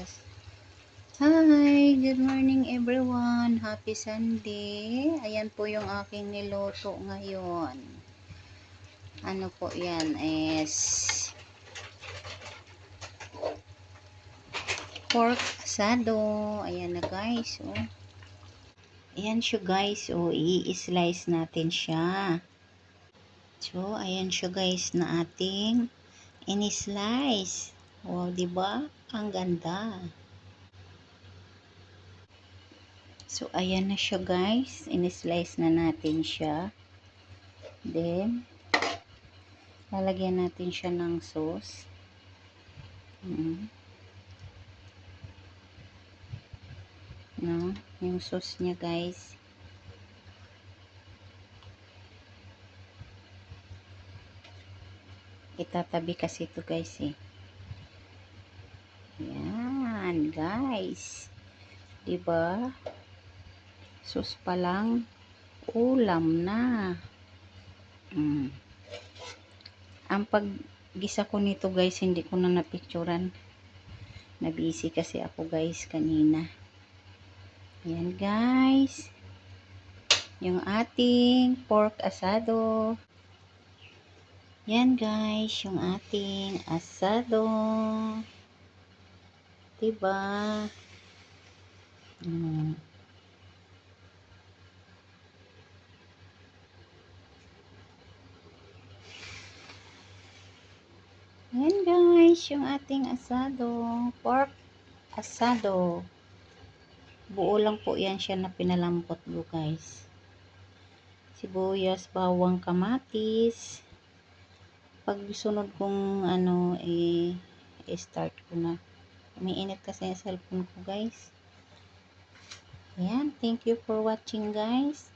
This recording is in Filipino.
Yes. Hi, good morning everyone. Happy Sunday. Ayan po yung aking niluto ngayon. Ano po yan is pork asado. Ayan na guys. Oh. Ayan siya guys. Oh, i-slice natin siya. So, ayan siya guys na ating ini-slice. Wow, diba? Ang ganda. So, ayan na siya guys. In-slice na natin siya. Then, lalagyan natin siya ng sauce. No? Yung sauce niya guys. Itatabi kasi ito guys eh. Yan guys. Diba? Sauce pa lang. Ulam na. Ang paggisa ko nito guys, hindi ko na napicturan. Nabisi kasi ako guys kanina. Yan guys. Yung ating pork asado. Yan guys, yung ating asado. Diba? Yan guys, yung ating asado. Pork asado. Buo lang po yan siya na pinalambot po guys. Sibuyas, bawang, kamatis. Pag sunod kong ano, i-start ko na. Umiinit kasi yung cellphone ko guys. Ayan, thank you for watching guys.